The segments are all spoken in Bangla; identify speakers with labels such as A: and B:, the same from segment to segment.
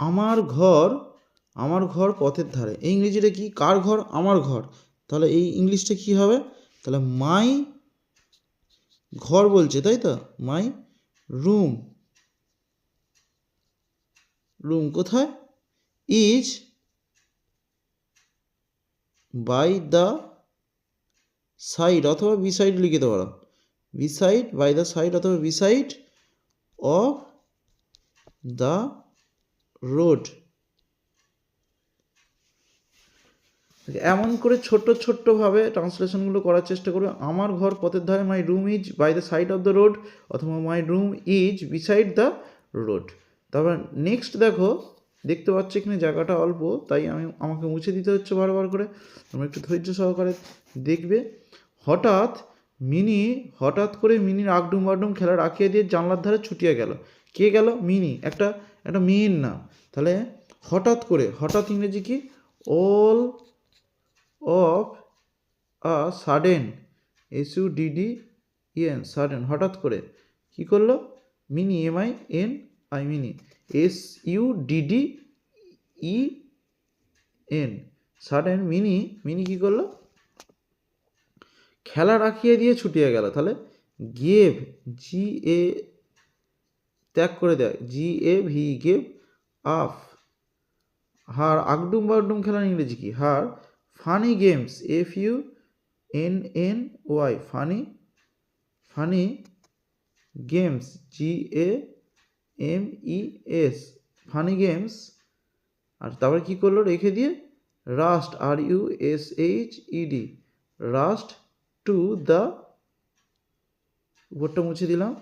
A: আমার ঘর পথের ধারে, এই ইংরেজিটা কি? কার ঘর? আমার ঘর। তাহলে এই ইংলিশটা কি হবে? তাহলে মাই ঘর বলছে, তাই তো? মাই রুম, রুম কোথায়? ইজ বাই দ্য সাইড অথবা বিসাইড লিখে দিতে পারো, বিসাইড, বাই দ্য সাইড অথবা বিসাইড অফ দ্য রোড। এমন করে ছোট্ট ছোট্টভাবে ট্রান্সলেশনগুলো করার চেষ্টা করবে। আমার ঘর পথের ধারে, my room is by the side of the road, অথবা my room is beside the road. তারপর নেক্সট দেখো, দেখতে পাচ্ছ এখানে জায়গাটা অল্প, তাই আমাকে মুছে দিতে হচ্ছে বারবার করে। তোমরা একটু ধৈর্য সহকারে দেখবে। হঠাৎ করে মিনির আগডুম বাগডুম খেলা রাখিয়ে দিয়ে জানলার ধারে ছুটিয়ে গেল। কে গেল? মিনি, একটা মেয়ের নাম। তাহলে হঠাৎ ইংরেজি কি? All of a sudden, SUDDEN, sudden, হঠাৎ করে কি করলো? Mini, MINI, mini, SUDDEN, sudden, mini কি করলো? খেলা রাখিয়ে দিয়ে ছুটিয়ে গেল। তাহলে গেভ, GA ত্যাগ করে দেয়, GAV, গেভ আপ। হার আগডুম বাগডুম খেলার ইংরেজি কি? হার funny games, FUNNY, funny games, GAMES, funny games. আর তারপরে কি করলো? রেখে দিয়ে rushed, RUSHED, rushed to the, উপরটা মুছে দিলাম,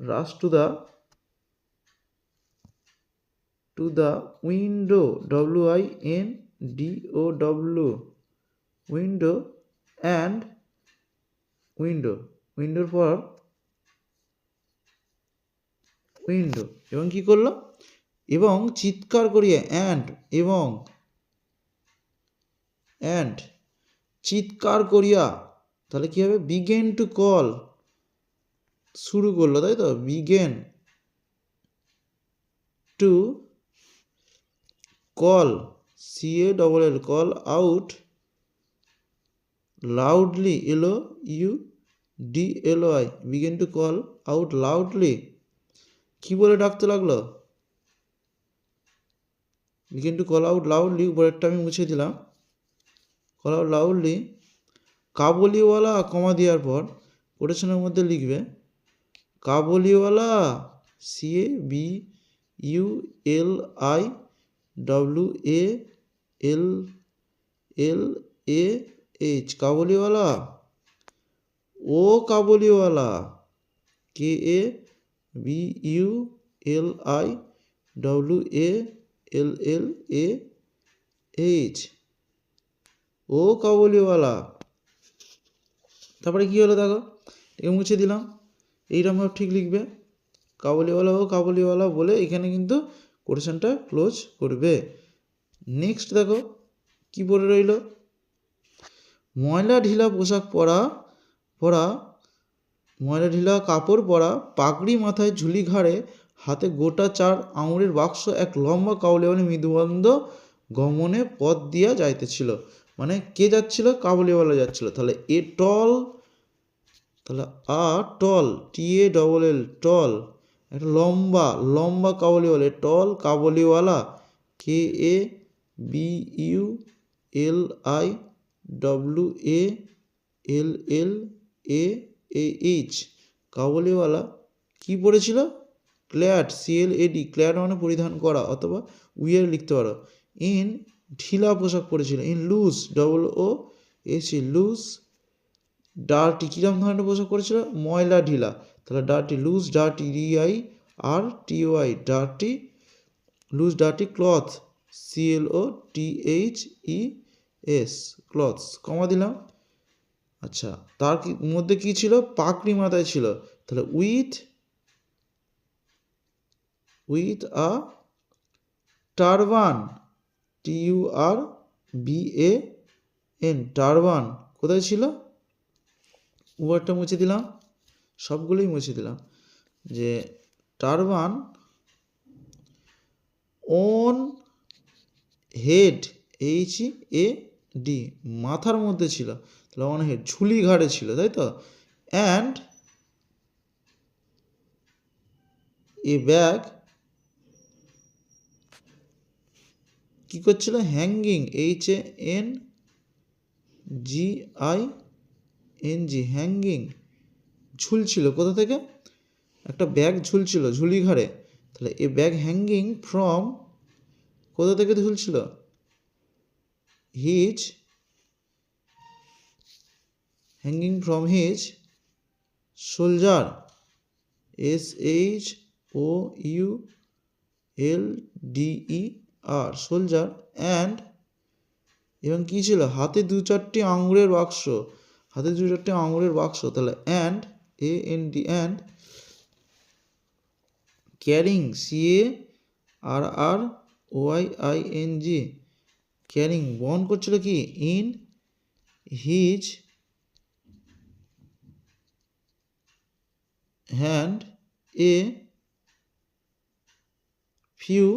A: rushed to the window, WINDOW, window and উইন্ডোর পর উইন্ডো, এবং কি করলো? এবং চিৎকার করিয়ে, অ্যান্ড চিৎকার করিয়া, তাহলে কি হবে? বিগেন টু কল, শুরু করলো, তাই তো? Began to call, CALL, call out loudly, LOUDLY, began to call out loudly. কি বলে ডাকতে লাগলো? Began to call out loudly, উপরেরটা আমি মুছে দিলাম, call out loudly. Kabuliwala, comma দেওয়ার পর কোটেশনের মধ্যে লিখবে কাবুলিওয়ালা, CABULIWALAH, কাবুলিওয়ালা। ও কাবুলিওয়ালা, KABULIWALLAH, ও কাবুলিওয়ালা। তারপরে কি হলো দেখো, একে মুছে দিলাম। এইরকমভাবে ঠিক লিখবে, কাবুলিওয়ালা ও কাবুলিওয়ালা বলে এখানে কিন্তু কোটেশনটা ক্লোজ করবে। নেক্সট দেখো কি পড়ে রইল? ময়লা ঢিলা পোশাক পরা, ময়লা ঢিলা কাপড় পরা, পাগড়ি মাথায়, ঝুলি ঘাড়ে, হাতে গোটা 4 আঙুরের বাক্স, এক লম্বা কাবুলিওয়ালা মৃদুবন্ধ গমনে পথ দিয়া যাইতেছিল। মানে কে যাচ্ছিল? কাবুলিওয়ালা যাচ্ছিল। তাহলে এ টল, তাহলে টল, TALL, টল, একটা লম্বা কাবুলিওয়ালা, টল কাবুলিওয়ালা, KABULIWALLAH, কাবুলিওয়ালা কি পরেছিল? ক্ল্যাড, CLAD, ক্ল্যাড মানে পরিধান করা, অথবা উইয়ার লিখতে পারো। ইন, ঢিলা পোশাক পরেছিল। In loose, LOOSE, loose. Dirty, কিরম ধরনের পোশাক পরেছিল? ময়লা ঢিলা, তাহলে dirty, loose dirty, DIRTY, dirty, loose dirty. Cloth, CLOTHES, clothes, comma দিলাম। আচ্ছা, তার মধ্যে কি ছিল? পাগড়ি মাথায় ছিল, তাহলে with a turban, TURBAN, turban. কোথায় ছিল? ওয়ার্ডটা মুছে দিলাম, সবগুলোই মুছে দিলাম। যে turban on head, H A D, মাথার মধ্যে ছিল, তাহলে অন হেড ঝুলি ঘাড়ে ছিল, তাই তো। অ্যান্ড এ ব্যাগ কি করছিল, hanging, H A N G I N G, hanging ঝুলছিল, কোথা থেকে, একটা ব্যাগ ঝুলছিল ঝুলি ঘাড়ে, তাহলে এ ব্যাগ হ্যাঙ্গিং ফ্রম, কোথা থেকে ঝুলছিল, his, hanging from his shoulder, S H O U L D E R, shoulder, and এবং কী ছিল, হাতে 2-4টি আঙুরের বাক্স, হাতে 2-4টি আঙুরের বাক্স, তাহলে and A N D, and carrying, C A R R Y I N G, carrying বহন করছিল কি, in his hand a few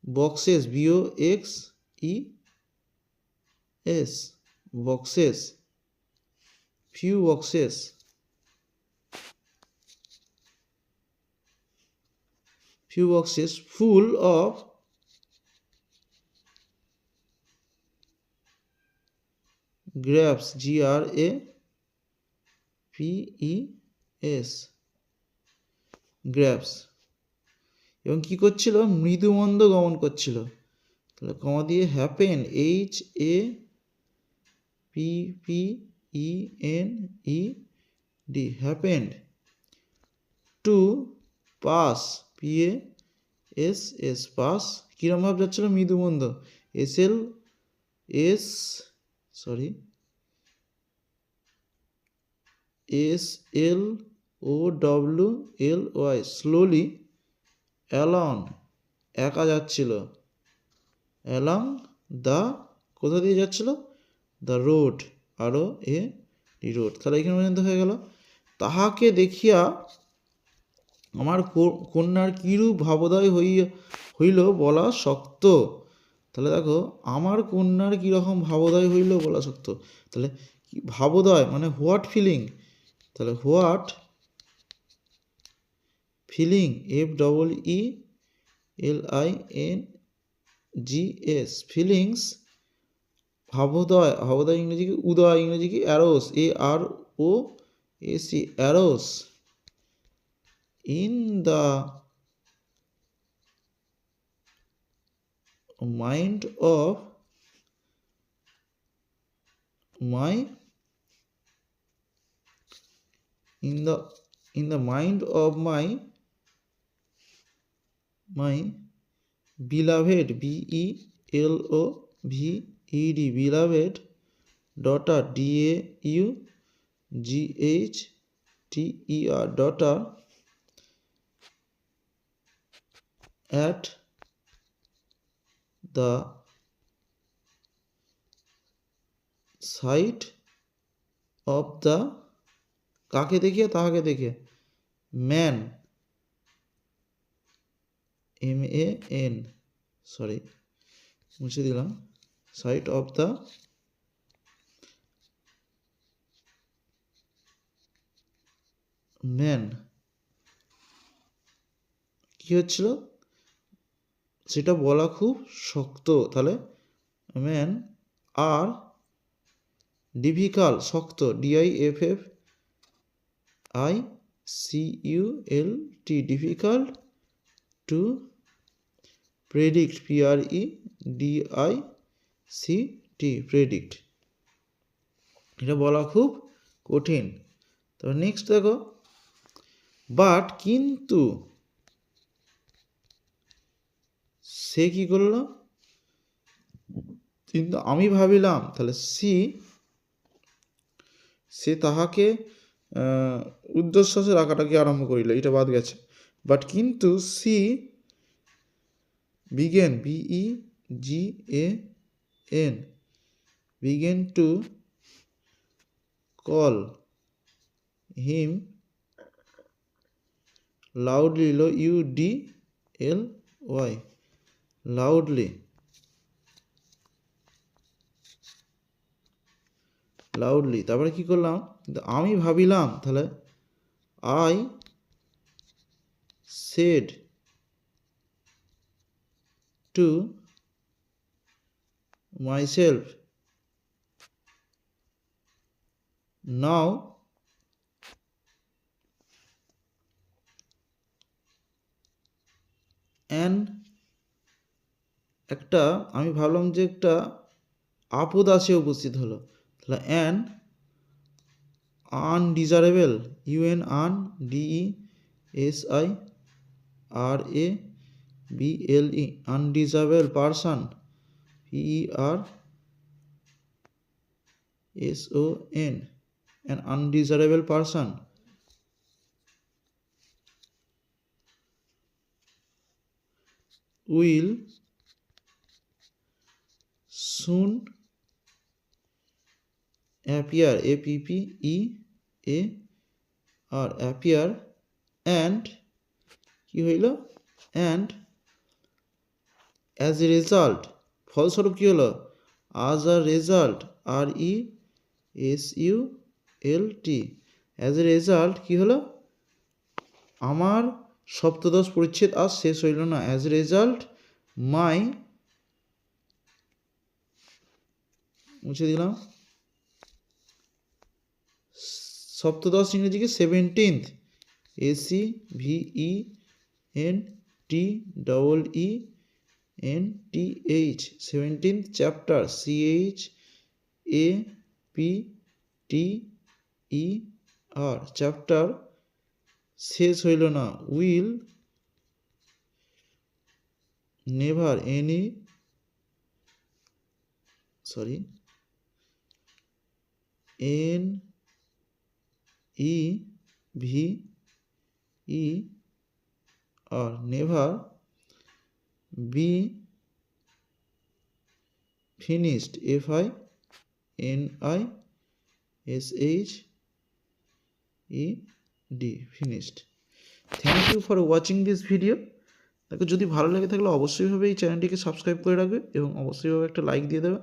A: boxes, B O X E S, boxes, few boxes, few boxes full of grapes, G R A P E S, grapes, এবং কি করছিল, মৃদুমন্দ গমন করছিল, তাহলে কমা দিয়ে happen, H A P P E N E D, happened, to pass, P A S S, pass, কীরকম ভাব যাচ্ছিল, মৃদুমন্দ, S L S sorry S L O W L Y, slowly, along, একা যাচ্ছিল, অ্যালং দ্য, কোথা দিয়ে যাচ্ছিল, দ্য রোড, আরও এ রোড, তাহলে এখানে পর্যন্ত হয়ে গেল। তাহাকে দেখিয়া আমার কন্যার কিরূপ ভাবোদয় হইল বলা শক্ত, তাহলে দেখো আমার কন্যার কীরকম ভাবোদয় হইল বলা শক্ত, তাহলে ভাবোদয় মানে হোয়াট ফিলিং, তাহলে what feeling, F double E L I N G S, feelings, ভাবোদয়, ভাবোদয় ইংরেজি কি, উদয় ইংরেজি কি, arose, A R O S E, arose, in the mind of my, in the mind of my beloved, B E L O V E D, beloved daughter, D A U G H T E R, daughter, at the sight of the, কাকে দেখিয়ে, তাহাকে দেখে, man, M A N, sorry মুছে দিলাম, সাইট অফ দ্য ম্যান, কি হচ্ছিল, সেটা বলা খুব শক্ত, তাহলে ম্যান আর ডিফিকাল্ট, শক্ত, DIFF ICULT, difficult, to predict, PREDICT, predict, এটা বলা খুব কঠিন। তো নেক্সট দেখো, বাট কিন্তু, সে কি করলো, কিন্তু আমি ভাবিলাম, তাহলে সে তাহাকে উর্ধ্বশ্বাসে রাখাটাকে আরম্ভ করিল, এটা বাদ গেছে, বাট কিন্তু C began, BEGAN, began to call him loudly, UD L Y loudly loudly তারপরে কি করলাম আমি ভাবিলাম তাহলে I said to myself now an একটা আমি ভাবলাম যে একটা আপদ আসে উপস্থিত হলো তাহলে an undesirable U N un D E S I R A B L E undesirable person P E R S O N an undesirable person will soon appear appear and কি হইল and as a result ফলস্বরূপ কি হলো as a result result as a result কি হলো আমার সপ্তদশ পরিচ্ছেদ আজ শেষ হইল না as a result my মুছে দিলাম সপ্তদশ ইংরেজিকে 17th ACVENTEENTH 17th chapter CHAPTER chapter শেষ হইল না will never any never be finished FINISHED finished. Thank you for watching this video. দেখো যদি ভালো লাগে থাকলে অবশ্যই ভাবে এই চ্যানেলটিকে সাবস্ক্রাইব করে রাখবে এবং অবশ্যই ভাবে একটা লাইক দিয়ে দেবে।